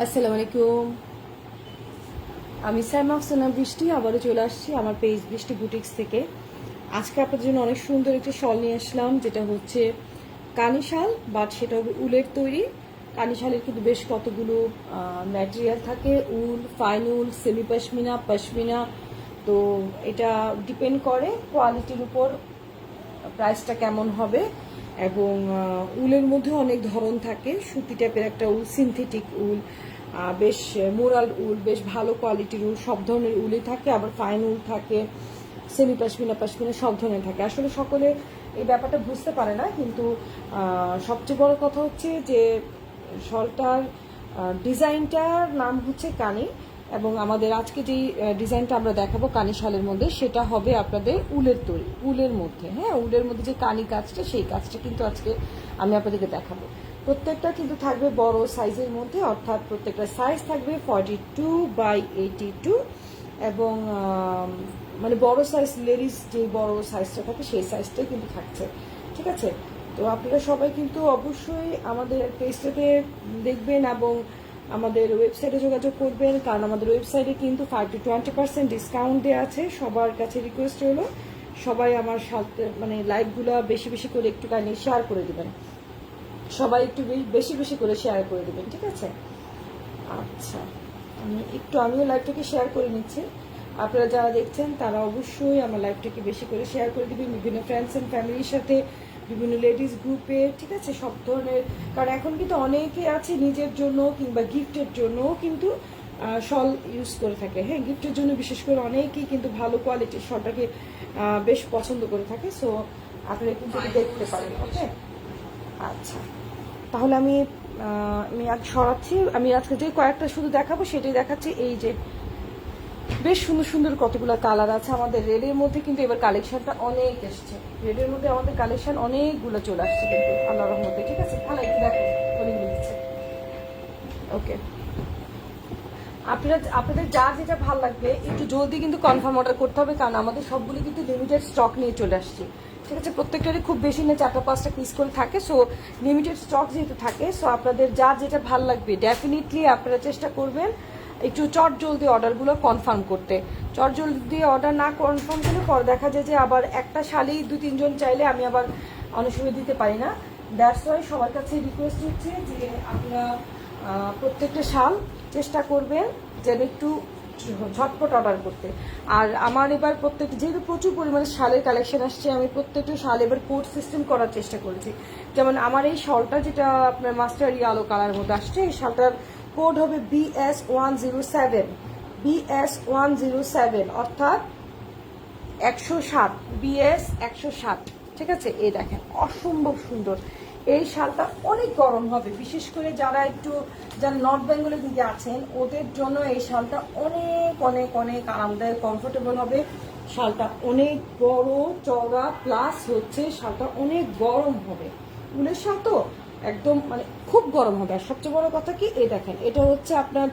আসসালামু আলাইকুম। আমি সাইমা আফসানা বৃষ্টি আবারও চলে আসছি আমার পেজ বৃষ্টি বুটিক্স থেকে। আজকে আপনাদের জন্য অনেক সুন্দর একটা শল নিয়ে আসলাম, যেটা হচ্ছে কানি শাল, বাট সেটা হবে উলের তৈরি। কানি শালের কিন্তু বেশ কতগুলো ম্যাটেরিয়াল থাকে, উল, ফাইন উল, সেমি পশমিনা, পশমিনা। তো এটা ডিপেন্ড করে কোয়ালিটির উপর প্রাইসটা কেমন হবে। এবং উলের মধ্যে অনেক ধরন থাকে, সুতি টাইপের একটা উল, সিনথেটিক উল, বেশ মোরাল উল, বেশ ভালো কোয়ালিটির উল, সব ধরনের উলই থাকে। আবার ফাইন উল থাকে, সেমি পশমিনা, পশমিনা সব ধরনের থাকে। আসলে সকলে এই ব্যাপারটা বুঝতে পারে না, কিন্তু সবচেয়ে বড় কথা হচ্ছে যে শলটার ডিজাইনটার নাম হচ্ছে কানি। এবং আমাদের আজকে যেই ডিজাইনটা আমরা দেখাবো কানি শালের মধ্যে, সেটা হবে আপনাদের উলের তৈরি, উলের মধ্যে। হ্যাঁ, উলের মধ্যে যে কানি কাজটা, সেই কাজটা কিন্তু আজকে আমি আপনাদেরকে দেখাবো। প্রত্যেকটা কিন্তু থাকবে বড় সাইজের মধ্যে, অর্থাৎ প্রত্যেকটা সাইজ থাকবে 42/82। এবং মানে বড় সাইজ, লেডিস যে বড় সাইজটা থাকে সেই সাইজটাই কিন্তু থাকছে। ঠিক আছে, তো আপনারা সবাই কিন্তু অবশ্যই আমাদের পেজটাতে দেখবেন এবং আমাদের ওয়েবসাইটে যোগাযোগ করবেন, কারণ আমাদের ওয়েবসাইটে কিন্তু 5 to 20% ডিসকাউন্ট দেওয়া আছে। সবার কাছে রিকোয়েস্ট হলো সবাই আমার সাথে মানে লাইভগুলো বেশি বেশি করে একটুখানি শেয়ার করে দেবেন, সবাই একটু বেশি বেশি করে শেয়ার করে দেবেন। ঠিক আছে, আচ্ছা আমিও লাইভটাকে শেয়ার করে নিচ্ছি। আপনারা যারা দেখছেন তারা অবশ্যই আমার লাইভটাকে বেশি করে শেয়ার করে দেবেন বিভিন্ন ফ্রেন্ডস অ্যান্ড ফ্যামিলির সাথে, বিভিন্ন লেডিস গ্রুপে। ঠিক আছে, সব ধরনের, কারণ এখন কিন্তু অনেকে আছে নিজের জন্য কিংবা গিফটের জন্য কিন্তু শল ইউজ করে থাকে। হ্যাঁ, গিফটের জন্য বিশেষ করে অনেকেই কিন্তু ভালো কোয়ালিটির শলটাকে বেশ পছন্দ করে থাকে। সো আপনারা কিন্তু দেখতে পারেন। ওকে, আচ্ছা তাহলে আমি আজ সরাচ্ছি। আমি আজকে যে কয়েকটা শুধু দেখাবো সেটাই দেখাচ্ছি। এই যে বেশ সুন্দর সুন্দর কতগুলো কালার আছে আমাদের রেডের মধ্যে, কিন্তু এবার কালেকশনটা অনেক এসছে। রেডের মধ্যে আমাদের কালেকশন অনেকগুলো চলে আসছে কিন্তু আল্লাহর রহমতে। ঠিক আছে, ভালো একটু দেখো অনেকগুলো দিচ্ছে। ওকে, আপনাদের যা যেটা ভালো লাগবে একটু জলদি কিন্তু কনফার্ম অর্ডার করতে হবে, কারণ আমাদের সবগুলি কিন্তু লিমিটেড স্টক নিয়ে চলে আসছে। ঠিক আছে, প্রত্যেকটারই খুব বেশি না 4-5টা পিস করে থাকে। সো লিমিটেড স্টক যেহেতু থাকে, সো আপনাদের যা যেটা ভালো লাগবে ডেফিনেটলি আপনারা চেষ্টা করবেন একটু চট জলদি অর্ডারগুলো কনফার্ম করতে। চট জলদি অর্ডার না কনফার্ম করলে পরে দেখা যায় যে আবার একটা শালেই 2-3 জন চাইলে আমি আবার অনেক সময় দিতে পারি না। দ্যাটস ওয়াই সবার কাছে রিকোয়েস্ট হচ্ছে যে আপনারা প্রত্যেকটা শাল চেষ্টা করবেন যেন একটু ঝটপট অর্ডার করতে। আর আমার এবার প্রত্যেকটা যেহেতু প্রচুর পরিমাণে শালের কালেকশন আসছে, আমি প্রত্যেকটা শাল এবার কোড সিস্টেম করার চেষ্টা করেছি। যেমন আমার এই শালটা যেটা আপনার মাস্টার ইয়েলো কালার মধ্যে আসছে, এই শালটার কোড হবে BS107, BS107 অর্থাৎ 107, BS107। ঠিক আছে, এই দেখেন অসম্ভব সুন্দর। এই শালটা অনেক গরম হবে, বিশেষ করে যারা নর্থ বেঙ্গলের দিকে আছেন ওদের জন্য এই শালটা অনেক অনেক অনেক আরামদায়ক, কমফোর্টেবল হবে। শালটা অনেক বড় চওড়া, প্লাস হচ্ছে শালটা অনেক গরম হবে। উলের শাল তো একদম মানে খুব গরম হবে। আর সবচেয়ে বড় কথা কি, এই দেখেন এটা হচ্ছে আপনার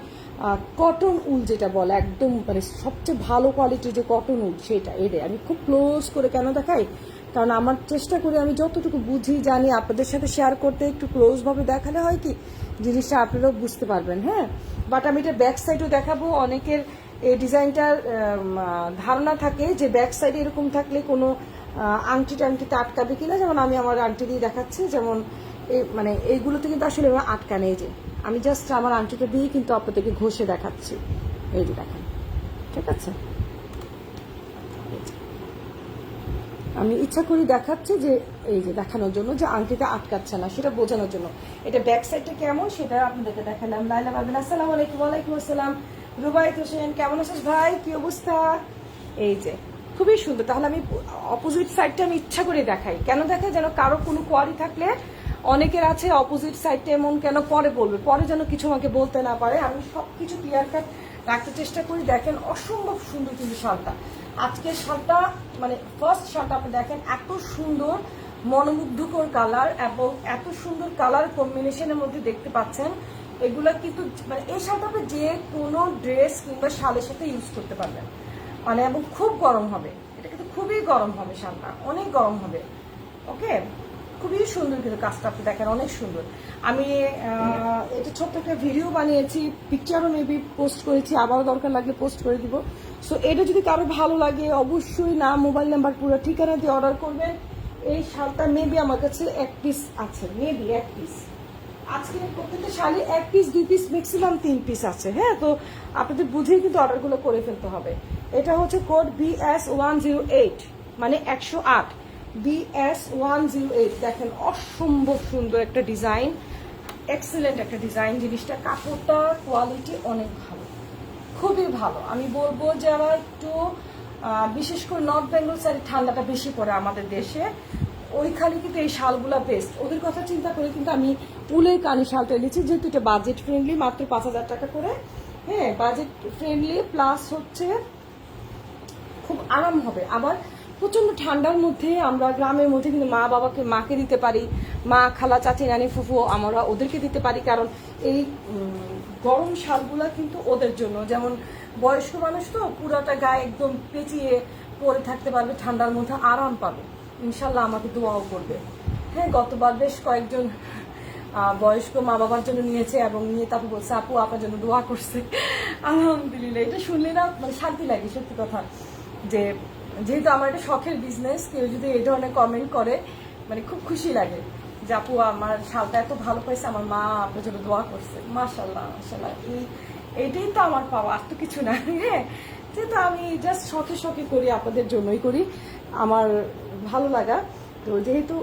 কটন উল যেটা বলে, একদম মানে সবচেয়ে ভালো কোয়ালিটির যে কটন উল সেটা। এদের আমি খুব ক্লোজ করে কেন দেখাই, কারণ আমার চেষ্টা করি আমি যতটুকু বুঝি জানি আপনাদের সাথে শেয়ার করতে। একটু ক্লোজভাবে দেখালে হয় কি জিনিসটা আপনারাও বুঝতে পারবেন। হ্যাঁ, বাট আমি এটা ব্যাক সাইডও দেখাবো। অনেকের এই ডিজাইনটার ধারণা থাকে যে ব্যাক সাইডে এরকম থাকলে কোনো আংটি টাংটিতে আটকাবে কিনা। যেমন আমি আমার আংটি দিয়ে দেখাচ্ছি, যেমন এই মানে এইগুলোতে কিন্তু আসলে আটকা নেই। যে আমি জাস্ট আমার আংটিটা দিয়েই কিন্তু আপনাদেরকে ঘষে দেখাচ্ছি। এই যে দেখেন, ঠিক আছে, আমি ইচ্ছা করি দেখাচ্ছি যে এই যে দেখানোর জন্য যে আংটিটা আটকাচ্ছে না, সেটা বোঝানোর জন্য। এটা ব্যাক সাইডটা কেমন সেটা আপনাদেরকে দেখালাম। লাইলা পারবেন, আসসালামু আলাইকুম। ওয়ালাইকুম আসসালাম। রুবাইত হোসেন, কেমন আছিস ভাই, কি অবস্থা? এই যে খুবই সুন্দর। তাহলে আমি অপোজিট সাইডটা আমি ইচ্ছা করে দেখাই। কেন দেখাই, যেন কারো কোনো কোয়ারি থাকলে, অনেকের আছে অপোজিট সাইডটা এমন কেন পরে বলবে, পরে যেন কিছু আমাকে বলতে না পারে। আমি সবকিছু ক্লিয়ার কাট রাখতে চেষ্টা করি। দেখেন অসম্ভব সুন্দর কিন্তু শালটা, আজকের শালটা মানে ফার্স্ট শালটা আপনি দেখেন এত সুন্দর মনোমুগ্ধকর কালার এবং এত সুন্দর কালার কম্বিনেশনের মধ্যে দেখতে পাচ্ছেন। এগুলা কিন্তু মানে এই শালটা আপনি যে কোনো ড্রেস কিংবা শালের সাথে ইউজ করতে পারবেন মানে, এবং খুব গরম হবে। এটা কিন্তু খুবই গরম হবে, শালটা অনেক গরম হবে। ওকে, খুবই সুন্দর কিন্তু কাজটা আপনি দেখেন, অনেক সুন্দর। আমি এটা ছোট্ট একটা ভিডিও বানিয়েছি, পিকচারও মেবি পোস্ট করেছি, আবারও দরকার লাগলে পোস্ট করে দিব। সো এটা যদি কারো ভালো লাগে অবশ্যই নাম, মোবাইল নাম্বার, পুরো ঠিকানা দিয়ে অর্ডার করবেন। এই শালটা মেবি আমার কাছে 1 পিস আছে, মেবি 1 পিস। আজকে প্রত্যেকটা sari 1 piece 2 piece maximum 3 piece আছে। হ্যাঁ, তো আপনাদের বুঝেই কিন্তু অর্ডারগুলো করে ফেলতে হবে। এটা হচ্ছে কোড BS108, মানে 108, BS108। দেখেন অসম্ভব সুন্দর একটা ডিজাইন, এক্সেলেন্ট একটা ডিজাইন। জিনিসটা কাপড়টা কোয়ালিটি অনেক ভালো, খুবই ভালো। আমি বলবো যারা একটু বিশেষ করে নর্থ বেঙ্গল সাইডে ঠান্ডাটা বেশি পড়ে আমাদের দেশে, ওইখানে কিন্তু এই শালগুলা বেস্ট। ওদের কথা চিন্তা করে কিন্তু আমি উলের কানি শালটা এনেছি, যেহেতু এটা বাজেট ফ্রেন্ডলি, মাত্র 5,000 টাকা করে। হ্যাঁ, বাজেট ফ্রেন্ডলি প্লাস হচ্ছে খুব আরাম হবে। আবার প্রচন্ড ঠান্ডার মধ্যে আমরা গ্রামের মধ্যে কিন্তু মাকে দিতে পারি, মা, খালা, চাচি, নানি, ফুফু, আমরা ওদেরকে দিতে পারি। কারণ এই গরম শালগুলা কিন্তু ওদের জন্য, যেমন বয়স্ক মানুষ তো পুরাটা গায়ে একদম পেঁচিয়ে পরে থাকতে পারবে, ঠান্ডার মধ্যে আরাম পাবে। ইনশাল্লাহ আমাকে দোয়াও করবে। হ্যাঁ, গতবার বেশ কয়েকজন বয়স্ক মা বাবার জন্য নিয়েছে এবং নিয়ে তারপর বলছে আপু আপনার জন্য দোয়া করছে। আলহামদুলিল্লাহ, এটা শুনলে না মানে শান্তি লাগে সত্যি কথা। যে যেহেতু আমার একটা শখের বিজনেস, কেউ যদি এই ধরনের কমেন্ট করে মানে খুব খুশি লাগে যে আপু আমার শালটা এত ভালো পাইছে, আমার মা আপনার জন্য দোয়া করছে। মাশাল্লাহ মাশাল্লাহ, এইটাই তো আমার পাওয়া, আর তো কিছু না। হ্যাঁ, যেহেতু আমি জাস্ট শখে শখে করি, আপনাদের জন্যই করি, আমার ভালো লাগা। তো যেহেতু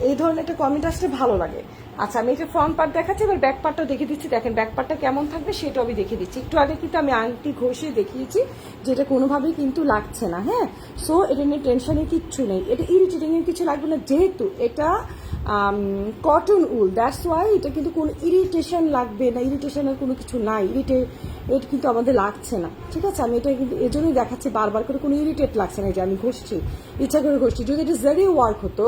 এই ধরনের একটা কমেন্ট আসলে ভালো লাগে। আচ্ছা, আমি এটা ফ্রন্ট পার্ট দেখাচ্ছি, এবার ব্যাক পার্টটা দেখে দিচ্ছি। দেখেন ব্যাক পার্টটা কেমন থাকবে সেটাও আমি দেখে দিচ্ছি। একটু আগে কিন্তু আমি আংটি ঘষে দেখিয়েছি, যেটা কোনোভাবেই কিন্তু লাগছে না। হ্যাঁ, সো এটা নিয়ে টেনশনের কিচ্ছু নেই, এটা ইরিটেটিং এর কিছু লাগবে না, যেহেতু এটা কটন উল, দ্যাটস ওয়াই এটা কিন্তু কোনো ইরিটেশন লাগবে না, ইরিটেশনের কোনো কিছু নাই, এটা কিন্তু আমাদের লাগছে না। ঠিক আছে, আমি এটা কিন্তু এজন্যই দেখাচ্ছি বারবার করে, কোনো ইরিটেট লাগছে না। যে আমি ঘষছি, ইচ্ছা করে ঘষছি। যদি এটা জারি ওয়ার্ক হতো,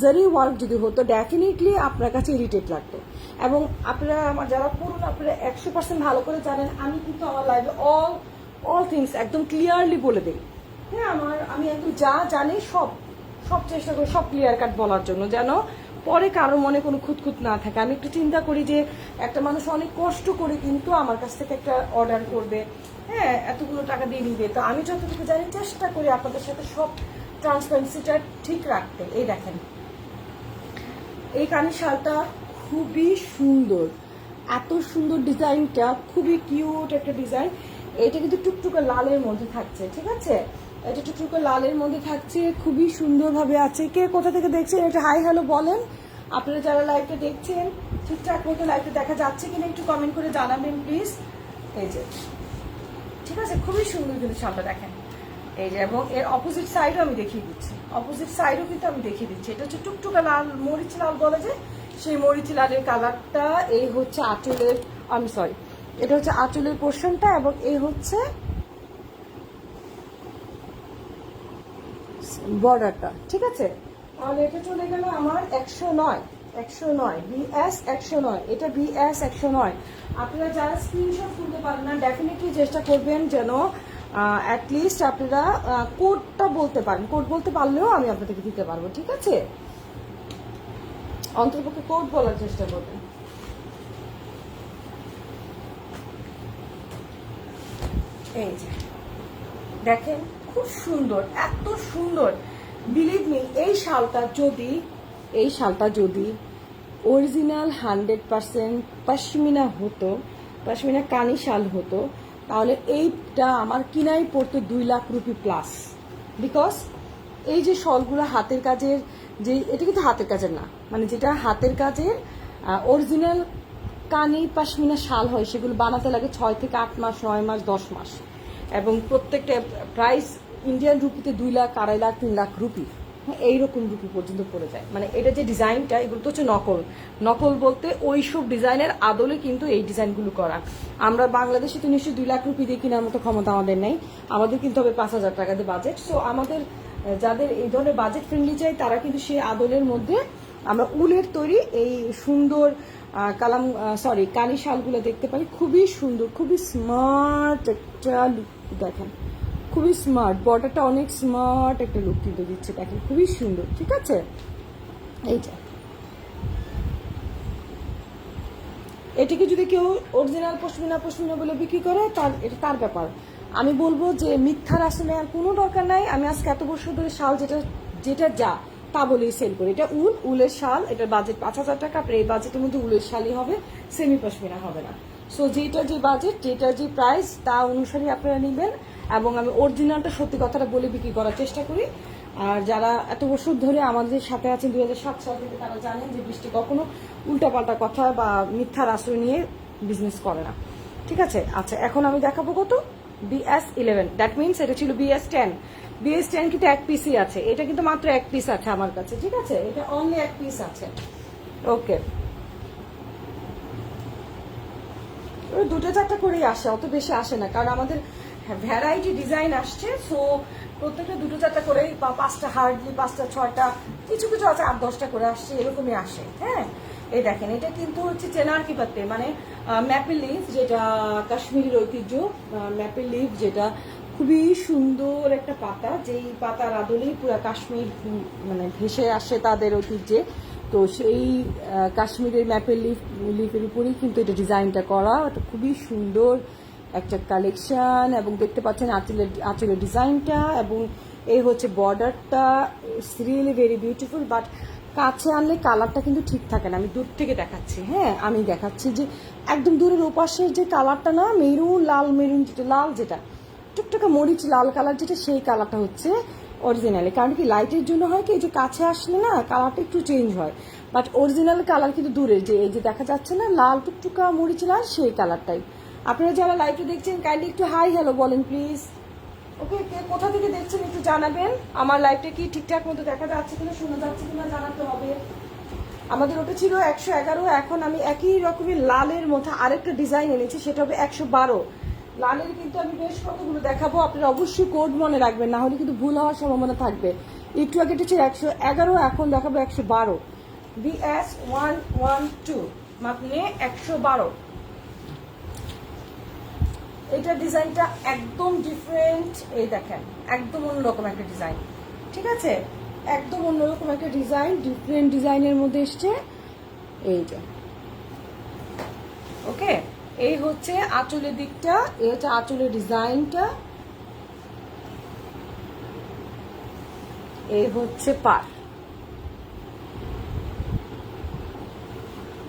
জারি ওয়ার্ক যদি হতো, ডেফিনেটলি আপনার কাছে ইরিটেট লাগতো। এবং আপনারা আমার যারা পড়ুন, আপনারা 100% ভালো করে জানেন আমি কিন্তু আমার লাইফে অল থিংস একদম ক্লিয়ারলি বলে দিই। হ্যাঁ, আমি একদম যা জানি সব চেষ্টা করি সব ক্লিয়ার কাট বলার জন্য, যেন পরে কারো মনে কোনো খুঁতখুত না থাকে। আমি একটু চিন্তা করি যে একটা মানুষ অনেক কষ্ট করে কিন্তু আমার কাছ থেকে একটা অর্ডার করবে, হ্যাঁ, এতগুলো টাকা দিয়ে নিবে। তো আমি যতটুকু জানি চেষ্টা করি আপনাদের সাথে সব ট্রান্সপারেন্সিটা ঠিক রাখতে। এই দেখেন, এই কানি শালটা খুবই সুন্দর, এত সুন্দর ডিজাইনটা, খুবই কিউট একটা ডিজাইন। এটা কিন্তু টুকটুকে লালের মধ্যে থাকছে। ঠিক আছে, এটা টুকটুকে লালের মধ্যে থাকছে, খুবই সুন্দরভাবে আছে। কে কোথা থেকে দেখছেন এটা হাই হ্যালো বলেন। আপনারা যারা লাইভটা দেখছেন ঠিকঠাক মতো লাইভটা দেখা যাচ্ছে কিনা একটু কমেন্ট করে জানাবেন প্লিজ। এই যে, ঠিক আছে, খুবই সুন্দর কিন্তু শালটা দেখেন। এই যে, এবং এর অপোজিট সাইডও আমি দেখিয়ে দিচ্ছি, অপোজিট সাইডও কিন্তু আমি দেখিয়ে দিচ্ছি। এটা হচ্ছে টুকটুকা লাল, মরিচ লাল বলে যে, সেই মরিচ লালের কালারটা। এই হচ্ছে আঁচলের, আমি সরি, এটা হচ্ছে আঁচলের পোর্শনটা, এবং এই হচ্ছে বর্ডারটা। ঠিক আছে, তাহলে এটা চলে গেল আমার 109, BS 109, এটা BS 109। আপনারা যারা স্ক্রিনশট তুলতে পারেন না, ডেফিনেটলি চেষ্টা করবেন যেন অ্যাটলিস্ট আপনারা কোডটা বলতে পারেন। কোড বলতে পারলেও আমি আপনাদেরকে দিতে পারবো। ঠিক আছে, অন্ততপক্ষে কোড বলার চেষ্টা করবেন। এই যে দেখেন, খুব সুন্দর, এত সুন্দর। বিলিভ মি, এই শালটা যদি অরিজিনাল 100% পশমিনা হতো, পশমিনা কানি শাল হতো, তাহলে এইটা আমার কিনাই পড়তো 2 লাখ রুপি প্লাস। বিকজ এই যে শলগুলো হাতের কাজের, যে এটা কিন্তু হাতের কাজের না, মানে যেটা হাতের কাজের অরিজিনাল কানি পশমিনা শাল হয়, সেগুলো বানাতে লাগে 6 থেকে 8 মাস, 9 মাস, 10 মাস। এবং প্রত্যেকটা প্রাইস ইন্ডিয়ান রুপিতে 2 লাখ, 2.5 লাখ, 3 লাখ রুপি, হ্যাঁ, এইরকম রুপি পর্যন্ত পড়ে যায়। মানে এটা যে ডিজাইনটা, এগুলো তো হচ্ছে নকল বলতে ওইসব ডিজাইনের আদলে কিন্তু এই ডিজাইনগুলো করা। আমরা বাংলাদেশে তো নিশ্চয়ই 2 লাখ রুপি দিয়ে কেনার মতো ক্ষমতা আমাদের নেই, আমাদের কিন্তু হবে 5,000 টাকা দিয়ে বাজেট। সো আমাদের যাদের এই ধরনের বাজেট ফ্রেন্ডলি চাই, তারা কিন্তু সেই আদলের মধ্যে আমরা উলের তৈরি এই সুন্দর কানি শালগুলো দেখতে পারি। খুবই সুন্দর, খুবই স্মার্ট একটা লুক দেখেন, খুবই স্মার্ট। বর্ডারটা অনেক স্মার্ট একটা লুক কিন্তু দিচ্ছে, দেখেন খুবই সুন্দর। ঠিক আছে, এইটা এটাকে যদি কেউ অরিজিনাল পশমিনা পশমিনা বলে বিক্রি করে এটা তার ব্যাপার। আমি বলবো যে মিথ্যার আসলে আর কোনো দরকার নাই। আমি আজকে এত বছর ধরে শাল যেটা যেটা যা তা বলেই সেল করি। এটা উলের শাল, এটার বাজেট 5,000 টাকা। আপনার এই বাজেটের মধ্যে উলের শালই হবে, সেমি পশমিনা হবে না। সো যেটা যে বাজেট, যেটা যে প্রাইস, তা অনুসারে আপনারা নেবেন। এবং আমি অরিজিনালটা সত্যি কথাটা বলে বিক্রি করার চেষ্টা করি। আর যারা এত বছর ধরে আমাদের সাথে আছেন 2007 সাল থেকে, তারা জানেন যে বৃষ্টি কখনো উল্টাপাল্টা কথা বা মিথ্যার আশ্রয় নিয়ে বিজনেস করে না। ঠিক আছে? আচ্ছা, এখন আমি দেখাবো কত BS11, দ্যাট মিনস এটা ছিল BS10। BS10 কিন্তু এক পিসই আছে, এটা কিন্তু মাত্র এক পিস আছে আমার কাছে। ঠিক আছে, এটা অনলি এক পিস আছে। ওকে, ওই 2-4টা করেই আসে, অত বেশি আসে না, কারণ আমাদের ভ্যারাইটি ডিজাইন আসছে। সো প্রত্যেকটা 2-4টা করে বা 5টা, হার্ডলি 5টা 6টা, কিছু কিছু আছে 8-10টা করে আসছে, এরকমই আসে। হ্যাঁ, এই দেখেন, এটা কিন্তু হচ্ছে চেনার কি পাতে, মানে ম্যাপেল লিফ, যেটা কাশ্মীরের ঐতিহ্য। ম্যাপেল লিফ যেটা খুবই সুন্দর একটা পাতা, যেই পাতার আদলেই পুরো কাশ্মীর মানে ভেসে আসে তাদের ঐতিহ্যে। তো সেই কাশ্মীরের ম্যাপেল লিফের উপরেই কিন্তু এটা ডিজাইনটা করা। এটা খুবই সুন্দর একটা কালেকশন, এবং দেখতে পাচ্ছেন আঁচলের ডিজাইনটা, এবং এই হচ্ছে বর্ডারটা। It's really very beautiful. But কাছে আনলে কালারটা কিন্তু ঠিক থাকে না। আমি দূর থেকে দেখাচ্ছি। হ্যাঁ, আমি দেখাচ্ছি যে একদম দূরের ওপাশের যে কালারটা না, মেরুন লাল, মেরুন যেটা লাল, যেটা টুকটাকা মরিচ লাল কালার, যেটা সেই কালারটা হচ্ছে অরিজিনালি। কারণ কি, লাইটের জন্য হয় কি, এই যে কাছে আসলে না কালারটা একটু চেঞ্জ হয়। বাট অরিজিনাল কালার কিন্তু দূরের, যে এই যে দেখা যাচ্ছে না লাল টুকটুকা মরিচ লাল, সেই কালারটাই। আপনারা যারা লাইভে দেখছেন, কাইন্ডলি একটু হাই হ্যালো বলেন প্লিজ। ওকে, কে কোথা থেকে দেখছেন একটু জানাবেন। আমার লাইভটা কি ঠিকঠাক মতো দেখা যাচ্ছে কিনা, শোনা যাচ্ছে কিনা জানাতে হবে। আমাদের ওটা ছিল 111, এখন আমি একই রকমের লালের মধ্যে আরেকটা ডিজাইন এনেছি, সেটা হবে 112। লালের কিন্তু আমি বেশ কতগুলো দেখাবো, আপনারা অবশ্যই কোড মনে রাখবেন, না হলে কিন্তু ভুল হওয়ার সম্ভাবনা থাকবে। একটু আগে এটা ছিল 111, এখন দেখাবো 112। BS112 মানে 112। এটা ডিজাইনটা একদম ডিফারেন্ট। এই দেখেন, একদম অন্যরকম একটা ডিজাইন। ঠিক আছে, একদম অন্যরকম একটা ডিজাইন, ডিফারেন্ট ডিজাইনের মধ্যে এসছে এইটা। ওকে, এই হচ্ছে আঁচলের দিকটা, এই হচ্ছে আঁচলের ডিজাইনটা, এই হচ্ছে পার।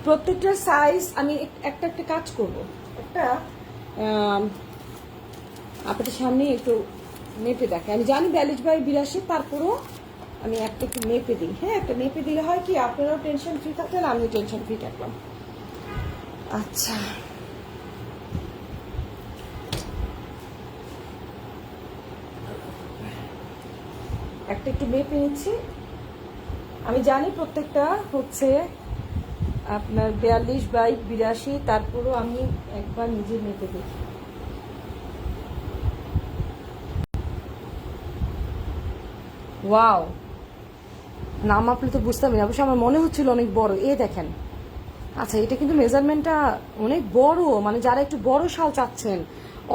প্রত্যেকটার সাইজ আমি একটা একটা কাজ করব। একটা আপনাদের সামনে একটু মেপে দেখে। আমি জানি 42/82, তারপরও আমি একটা একটু মেপে দিই। হ্যাঁ, একটা মেপে দিলে হয় কি, আপনারাও টেনশন ফ্রি থাকলেন, আমিও টেনশন ফ্রি থাকলাম। আচ্ছা, একটা একটু মেপে নিচ্ছি। আমি জানি প্রত্যেকটা হচ্ছে আপনার 42/82, তারপরও আমি একবার নিজে মেপে দেখি। ওয়াও, নাম আপনি তো বুঝতাম না, অবশ্য আমার মনে হচ্ছিল অনেক বড়। এ দেখেন, আচ্ছা এটা কিন্তু মেজারমেন্টটা অনেক বড়, মানে যারা একটু বড় শাল চাচ্ছেন,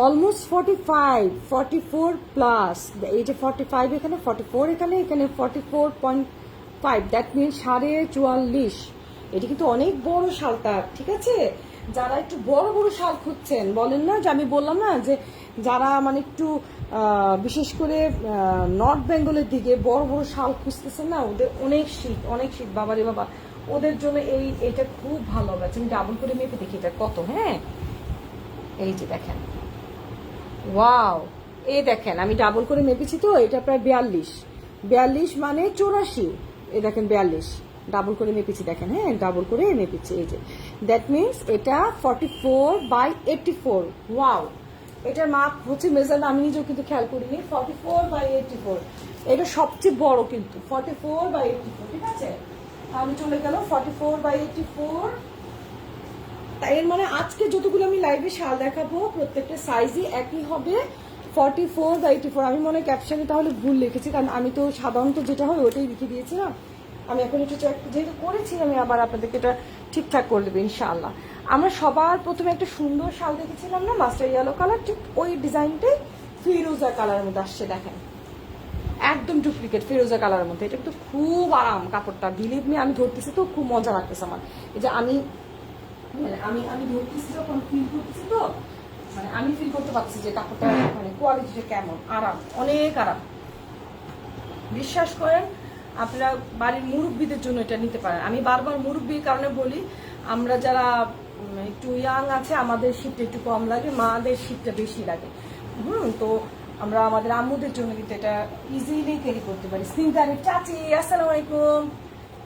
অলমোস্ট 44 প্লাস। এই যে 45 এখানে, 44 এখানে, এখানে 44.5, দ্যাট মিন 44.5। এটা কিন্তু অনেক বড় শালটা। ঠিক আছে, যারা একটু বড় বড় শাল খুঁজছেন, বলেন না যে, আমি বললাম না যে যারা মানে একটু বিশেষ করে নর্থ বেঙ্গলের দিকে বড় বড় শাল খুঁজতেছেন না, ওদের অনেক শীত, অনেক শীত, বাবারে বাবা, ওদের জন্য এটা খুব ভালো হবে। আমি ডাবল করে মেপে দেখি এটা কত। হ্যাঁ, এই যে দেখেন, ওয়াও, এই দেখেন আমি ডাবল করে মেপেছি, তো এটা প্রায় 42 মানে 84। এই দেখেন 42 ডাবল করে মেপেছি, দেখেন। হ্যাঁ, ডাবল করে মেপেছি, এই যে দ্যাট মিনস এটা 44/84। ওয়াও, এটার মাপ হচ্ছে মেজার, আমি নিজেও কিন্তু খেয়াল করিনি। 44/84, এটা সবচেয়ে বড় কিন্তু 44/84। ঠিক আছে, আমি চলে গেল 44/84। তাই এর মানে আজকে যতগুলো আমি লাইভে শাল দেখাবো, প্রত্যেকটা সাইজই একই হবে, 44/84। আমি মনে হয় ক্যাপশনে তাহলে ভুল লিখেছি, কারণ আমি তো সাধারণত যেটা হয় ওটাই লিখে দিয়েছি না। আমি এখন একটু যেহেতু করেছি, আমি আবার আপনাদেরকে এটা ঠিকঠাক করে দেবো ইনশাআল্লাহ। আমরা সবার প্রথমে একটা সুন্দর শাল দেখেছিলাম না, মাস্টার ইয়েলো কালার, ঠিক ওই ডিজাইনটাই ফিরোজা কালারের মধ্যে আসছে। দেখেন, একদম ডুপ্লিকেট ফিরোজা কালারের মধ্যে। এটা কিন্তু খুব আরাম কাপড়টা, বিলিভ মি, আমি ধরতেছি তো খুব মজা লাগতেছে আমার। এই যে আমি মানে আমি আমি ধরতেছি যখন ফিল করতেছি তো, মানে আমি ফিল করতে পারছি যে কাপড়টা মানে কোয়ালিটিটা কেমন, আরাম, অনেক আরাম। বিশ্বাস করেন আপনারা বাড়ির মুরব্বীদের জন্য এটা নিতে পারেন। আমি বারবার মুরব্বীর কারণে বলি, আমরা যারা একটু ইয়াং আছে আমাদের শীতটা একটু কম লাগে, মাদের শীতটা বেশি লাগে। তো আমরা আমাদের আম্মুদের জন্য কিন্তু এটা ইজিলি ক্যারি করতে পারি। স্নিগ্ধার চাচি, আসসালামু আলাইকুম।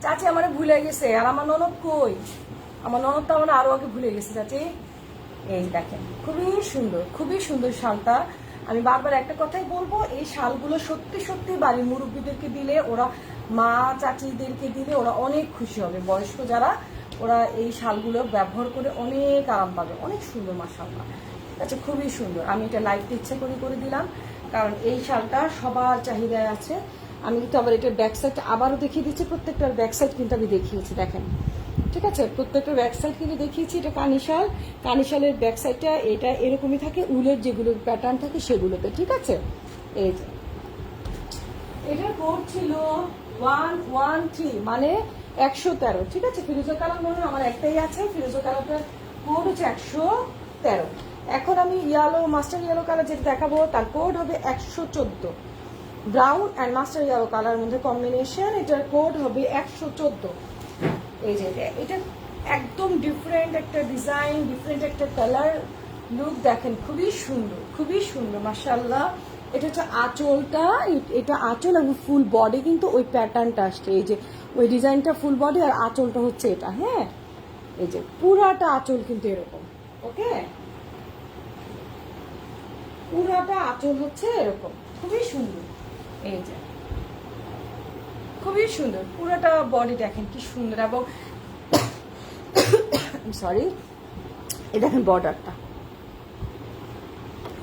চাচি আমার ভুলে গেছে, আর আমার ননদ কই? আমার ননদ তো আমার আরো আগে ভুলে গেছে। চাচি এই দেখেন, খুবই সুন্দর শালটা। আমি বারবার একটা কথাই বলবো, এই শালগুলো সত্যি সত্যি বাড়ির মুরব্বীদেরকে দিলে, ওরা মা চাচিদেরকে দিলে ওরা অনেক খুশি হবে। বয়স্ক যারা, ওরা এই শালগুলো ব্যবহার করে অনেক আরাম পাবে। অনেক সুন্দর মাশাআল্লাহ, আচ্ছা খুবই সুন্দর। আমি এটা লাইটতে ইচ্ছা করে দিলাম, কারণ এই শালটা সবার চাহিদায় আছে। আমি কিন্তু আবার এটার ব্যাক সাইডটা আবারও দেখিয়ে দিচ্ছি। প্রত্যেকটার ব্যাক সাইড কিন্তু আমি দেখিয়েছি, দেখেন ঠিক আছে। প্রত্যেকটা ব্যাক সাইড কিন্তু দেখিয়েছি। এটা কানিশাল, কানিশালের ব্যাক সাইডটা এটা এরকমই থাকে, উলের যেগুলো প্যাটার্ন থাকে সেগুলোতে, ঠিক আছে। এই যে এটার কোড ছিল 113, মানে 113, ঠিক আছে। ফিরোজা কালার মনে হয় আমার একটাই আছে, ফিরোজা কালারটার কোড হচ্ছে 113। এখন আমি ইয়েলো, মাস্টার ইয়েলো কালার যেটা দেখাবো তার কোড হবে 114। Brown and master yellow colour মধ্যে কম্বিনেশন, এটার কোড হবে 114। এই যে এটা একদম ডিফারেন্ট একটা ডিজাইন, ডিফারেন্ট একটা কালার লুক, দেখেন খুবই সুন্দর মাশাআল্লাহ। এটা হচ্ছে আঁচলটা, এটা আঁচল এবং ফুল বডি কিন্তু ওই প্যাটার্নটা আসছে। এই যে ওই ডিজাইনটা ফুল বডি, আর আঁচলটা হচ্ছে এটা। হ্যাঁ, এই যে পুরাটা আঁচল কিন্তু এরকম, ওকে, পুরাটা আঁচল হচ্ছে এরকম, খুবই সুন্দর। এই যে খুবই সুন্দর পুরাটা বডি, দেখেন কি সুন্দর। এবং সরি, এই দেখেন বর্ডারটা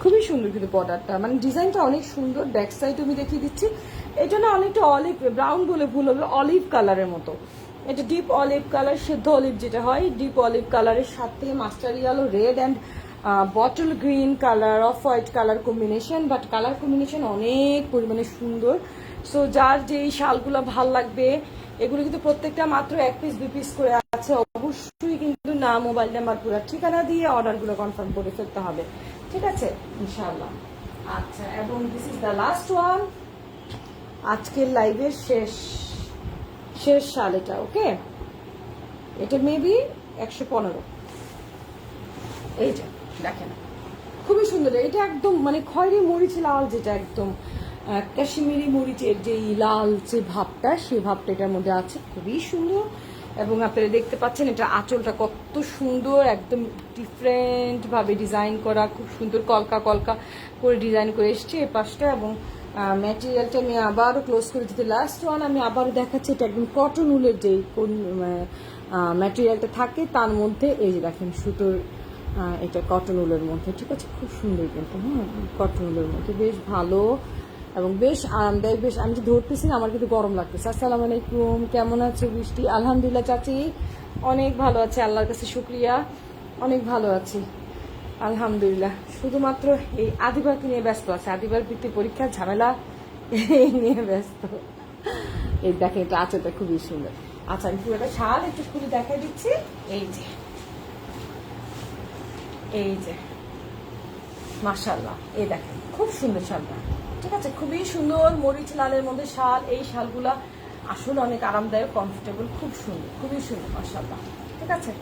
খুবই সুন্দর, কিন্তু বর্ডারটা মানে ডিজাইনটা অনেক সুন্দর। ব্যাক সাইড আমি দেখিয়ে দিচ্ছি। এটা না অনেকটা অলিভ, ব্রাউন বলে ভুল হবে, অলিভ কালারের মতো। এটা ডিপ অলিভ কালার, সেদ্ধ অলিভ যেটা হয়, ডিপ অলিভ কালারের সাথে master yellow, red and bottle green colour, off white colour combination. But colour combination অনেক পরিমাণে সুন্দর। সো যার যেই শালগুলো ভাল লাগবে, এগুলো কিন্তু প্রত্যেকটা মাত্র 1 পিস 2 পিস করে আছে। অবশ্যই কিন্তু নাম, মোবাইল নাম্বার, পুরো ঠিকানা দিয়ে অর্ডারগুলো কনফার্ম করে ফেলতে হবে, ঠিক আছে ইনশাআল্লাহ। আচ্ছা, এবং this is the last one, আজকের লাইভের শেষ শাল এটা, ওকে। এটা মেবি 115। এই যে দেখেন খুবই সুন্দর। এটা একদম মানে খয়েরি মরিচ লাল, যেটা একদম কাশ্মীরি মরিচের যেই লাল যে ভাবটা, সেই ভাবটা এটার মধ্যে আছে, খুবই সুন্দর। এবং আপনারা দেখতে পাচ্ছেন এটা আঁচলটা কত সুন্দর, একদম ডিফারেন্ট ভাবে ডিজাইন করা, খুব সুন্দর কলকা করে ডিজাইন করে এসছে এই পাশটা। এবং ম্যাটেরিয়ালটা আমি আবারও ক্লোজ করে দিতে, লাস্ট ওয়ান আমি আবারও দেখাচ্ছি। এটা একদম কটন উলের যে ম্যাটেরিয়ালটা থাকে তার মধ্যে, এই যে দেখেন সুতোর, এটা কটন উলের মধ্যে, ঠিক আছে, খুব সুন্দর কিন্তু। হ্যাঁ, কটন উলের মধ্যে বেশ ভালো এবং বেশ আরামদায়ক। বেশ, আমি যে ধরতেছি না, আমার কিন্তু গরম লাগতেছে। আসসালামু আলাইকুম, কেমন আছে বৃষ্টি? আলহামদুলিল্লাহ চাচি, অনেক ভালো আছে, আল্লাহর কাছে শুক্রিয়া, অনেক ভালো আছি আলহামদুলিল্লাহ। শুধুমাত্র এই আদিবারকে নিয়ে ব্যস্ত আছে, আদিবার বৃত্তি পরীক্ষার ঝামেলা এই নিয়ে ব্যস্ত। এই দেখেন এটা আঁচলটা খুবই সুন্দর। আচ্ছা, আমি পুরোটা শাল একটু খুলে দেখাই দিচ্ছি। এই যে মাশাআল্লাহ, এই দেখেন খুব সুন্দর শালটা, ঠিক আছে, খুবই সুন্দর মরিচ লালের মধ্যে শাল। এই শালগুলা আসলে অনেক আরামদায়ক, কমফোর্টেবল, খুব সুন্দর, খুবই সুন্দর মাশাআল্লাহ, ঠিক আছে।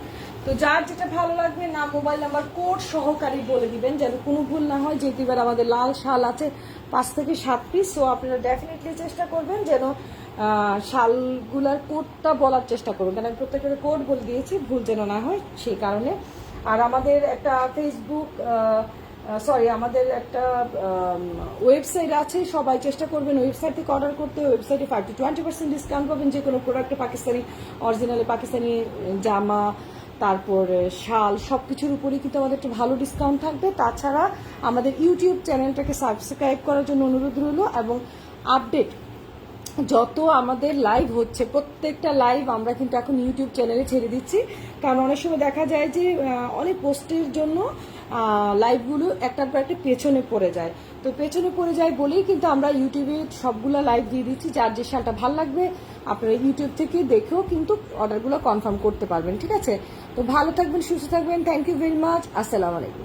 তো যার যেটা ভালো লাগবে নাম, মোবাইল নাম্বার, কোড সহকারী বলে দিবেন, যেন কোনো ভুল না হয়। যেহেতু এবার আমাদের লাল শাল আছে 5 থেকে 7 পিস, সো আপনারা ডেফিনেটলি চেষ্টা করবেন যেন শালগুলার কোডটা বলার চেষ্টা করবেন, কারণ আমি প্রত্যেকটা কোড বলে দিয়েছি, ভুল যেন না হয় সেই কারণে। আর আমাদের একটা ফেসবুক, আমাদের একটা ওয়েবসাইট আছে, সবাই চেষ্টা করবেন ওয়েবসাইট থেকে অর্ডার করতে। ওয়েবসাইটে 5 to 20% ডিসকাউন্ট পাবেন যে কোনো প্রোডাক্টে, পাকিস্তানি অরিজিনালি পাকিস্তানি জামা, তারপর শাল, সব কিছুর উপরেই কিন্তু আমাদের একটু ভালো ডিসকাউন্ট থাকবে। তাছাড়া আমাদের ইউটিউব চ্যানেলটাকে সাবস্ক্রাইব করার জন্য অনুরোধ রইল, এবং আপডেট যত আমাদের লাইভ হচ্ছে, প্রত্যেকটা লাইভ আমরা কিন্তু এখন ইউটিউব চ্যানেলে ছেড়ে দিচ্ছি। কারণ অনেক সময় দেখা যায় যে অনেক পোস্টের জন্য লাইভগুলো একটার পর একটা পেছনে পড়ে যায়। তো পেছনে পড়ে যায় বলেই কিন্তু আমরা ইউটিউবে সবগুলো লাইভ দিয়ে দিচ্ছি। যার যে শালটা ভালো লাগবে আপনারা ইউটিউব থেকে দেখেও কিন্তু অর্ডারগুলো কনফার্ম করতে পারবেন, ঠিক আছে? তো ভালো থাকবেন, সুস্থ থাকবেন। Thank you very much. আসসালামু আলাইকুম।